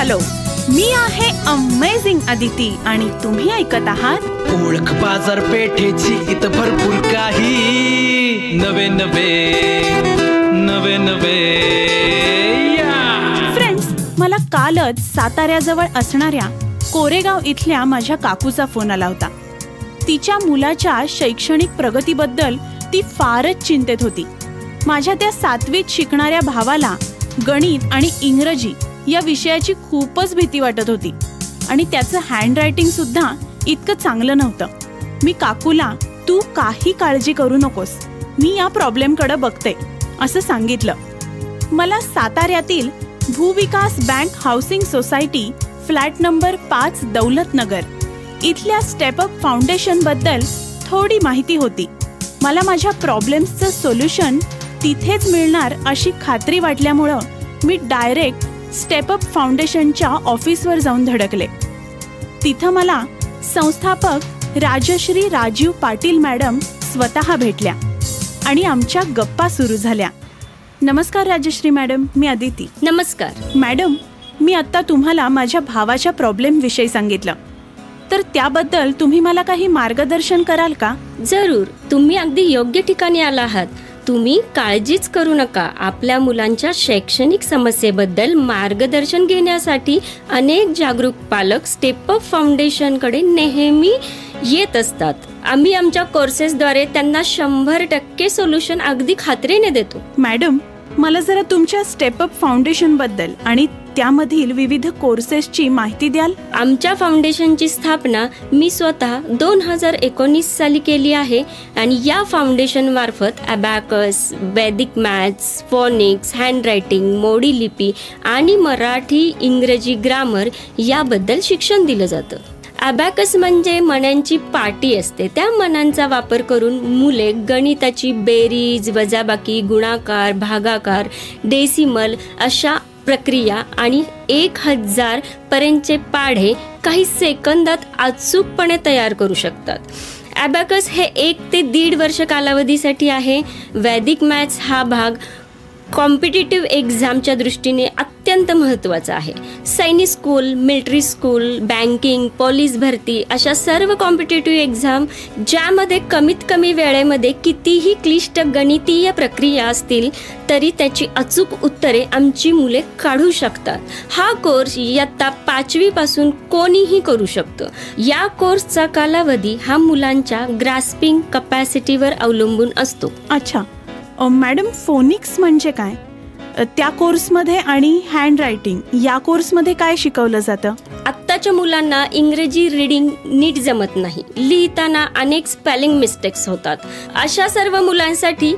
Hello, मी आहे amazing Aditi आणि तुम्ही ऐकत आहात ओळख बाजारपेठेची इथं भरपूर काही नवे नवे फ्रेंड्स, मला कालच साताऱ्याजवळ असणाऱ्या कोरेगाव इथल्या माझ्या काकूचा फोन आला होता. तिच्या मुलाच्या शैक्षणिक प्रगतीबद्दल ती फारच चिंतेत होती. माझ्या त्या 7वीत शिकणाऱ्या भावाला गणित आणि इंग्रजी या विषयाची खूपच भीती वाटत होती आणि त्याचं हँडरायटिंग सुद्धा इतकं चांगलं नव्हतं. मी काकूला, तू काही काळजी करू नकोस, मी या प्रॉब्लेमकडे बघते असं सांगितलं. मला साताऱ्यातील भूविकास bank housing society flat number 5 Daulatnagar इथल्या स्टेपअप फाउंडेशनबद्दल थोडी माहिती होती. मला माझ्या प्रॉब्लेम्सचं सोल्युशन तिथेच मिळणार अशी खात्री वाटल्यामुळं मी डायरेक्ट स्टेपअप फाउंडेशनच्या ऑफिसवर जाऊन धडकले. तिथं मला संस्थापक राजश्री राजीव पाटील मॅडम स्वतः भेटल्या आणि आमच्या गप्पा सुरू झाल्या. नमस्कार राजश्री मॅडम, मी अदिती. नमस्कार मॅडम, मी आत्ता तुम्हाला माझ्या भावाच्या प्रॉब्लेमविषयी सांगितलं, तर त्याबद्दल तुम्ही मला काही मार्गदर्शन कराल का? जरूर, तुम्ही अगदी योग्य ठिकाणी आला आहात. तुम्ही काळजीच करू नका. आपल्या मुलांच्या शैक्षणिक समस्येबद्दल मार्गदर्शन घेण्यासाठी अनेक जागरूक पालक स्टेपअप फाउंडेशनकडे नेहमी येत असतात. आम्ही आमच्या कोर्सेसद्वारे त्यांना 100% सोल्युशन अगदी खात्रीने देतो. मॅडम, मला जरा तुमच्या स्टेपअप फाउंडेशनबद्दल आणि त्यामधील विविध कोर्सेसची माहिती द्याल? आमच्या फाउंडेशनची स्थापना मी स्वतः 2019 साली केली आहे आणि या फाउंडेशन मार्फत अबॅकस, वैदिक मॅथ्स, फोनिक्स, हँडरायटिंग, मोडी लिपी आणि मराठी इंग्रजी ग्रामर याबद्दल शिक्षण दिलं जातं. अबॅकस म्हणजे मण्यांची पाटी असते. त्या मण्यांचा वापर करून मुले गणिताची बेरीज, वजाबाकी, गुणाकार, भागाकार, डेसिमल अशा प्रक्रिया आणि 1000 पर्यंतचे पाढे काही सेकंदात अचूकपणे तयार करू शकतात. अबॅकस हे 1 ते 1.5 वर्ष कालावधीसाठी आहे. वैदिक मॅथ्स हा भाग कॉम्पिटिटिव्ह एक्झामच्या दृष्टीने अत्यंत महत्त्वाचा आहे. सैनिक school, military school, banking, police भरती अशा सर्व कॉम्पिटिटिव्ह एक्झाम ज्यामध्ये कमीत कमी वेळेमध्ये कितीही क्लिष्ट गणितीय प्रक्रिया असतील तरी त्याची अचूक उत्तरे आमची मुले काढू शकतात. हा कोर्स इयत्ता 5वी पासून कोणीही करू शकतो. या कोर्सचा कालावधी हा मुलांच्या ग्रास्पिंग कपॅसिटीवर अवलंबून असतो. अच्छा मॅडम, फोनिक्स म्हणजे काय? त्या कोर्समध्ये आणि हँडरायटिंग या कोर्समध्ये काय शिकवलं जातं? आत्ताच्या मुलांना इंग्रजी रीडिंग नीट जमत नाही. लिहिताना अनेक स्पेलिंग मिस्टेक्स होतात. अशा सर्व मुलांसाठी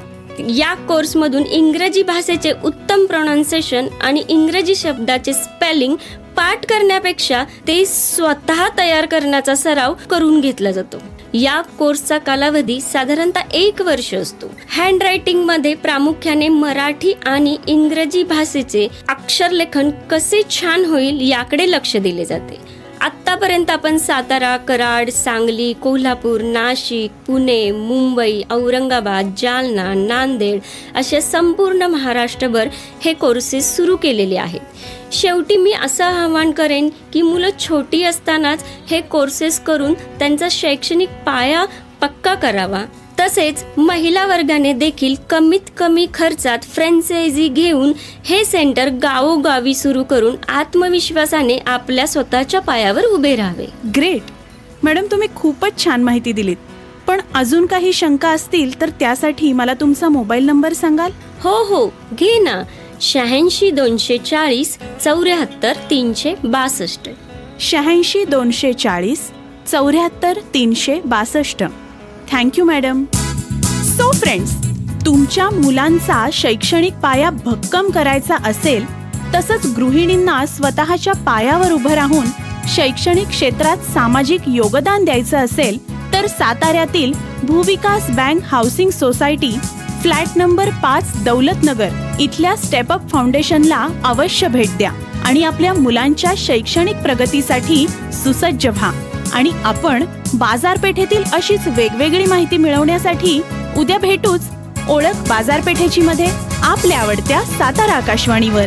या कोर्समधून इंग्रजी भाषेचे उत्तम प्रोनाउन्सिएशन आणि इंग्रजी शब्दाचे स्पेलिंग पाठ करण्यापेक्षा ते स्वतः तयार करण्याचा सराव करून घेतला जातो. या कोर्सचा कालावधी साधारणतः 1 वर्ष असतो. हँडरायटिंगमध्ये प्रामुख्याने मराठी आणि इंग्रजी भाषेचे अक्षरलेखन कसे छान होईल याकडे लक्ष दिले जाते. आत्तापर्यंत आपण सातारा, कराड, सांगली, कोल्हापूर, नाशिक, पुणे, मुंबई, औरंगाबाद, जालना, नांदेड असे संपूर्ण महाराष्ट्रभर हे कोर्सेस सुरू केलेले आहेत. शेवटी मी असं आवाहन करेन की मुलं छोटी असतानाच हे कोर्सेस करून त्यांचा शैक्षणिक पाया पक्का करावा. तसेच महिला वर्गाने देखील कमीत कमी खर्चात फ्रँचायझी घेऊन हे सेंटर गावोगावी सुरू करून आत्मविश्वासाने आपल्या स्वतःच्या पायावर उभे राहावे. ग्रेट मॅडम, तुम्ही खूपच छान माहिती दिलीत. पण अजून काही शंका असतील तर त्यासाठी मला तुमचा मोबाईल नंबर सांगाल? हो, घे ना. 86 240 74 362. 86 240 74 362. Thank you madam. सो फ्रेंड्स, तुमच्या मुलांचा शैक्षणिक पाया भक्कम करायचा असेल, तसंच गृहिणींना स्वतःच्या पायावर उभं राहून शैक्षणिक क्षेत्रात सामाजिक योगदान द्यायचं असेल, तर साताऱ्यातील भूविकास bank housing society flat number 5 Daulatnagar इथल्या स्टेपअप फाउंडेशनला अवश्य भेट द्या आणि आपल्या मुलांच्या शैक्षणिक प्रगतीसाठी सुसज्ज व्हा. आणि आपण बाजारपेठेतील अशीच वेगवेगळी माहिती मिळवण्यासाठी उद्या भेटूच ओळख बाजारपेठेची मध्ये आपल्या आवडत्या सातारा आकाशवाणीवर.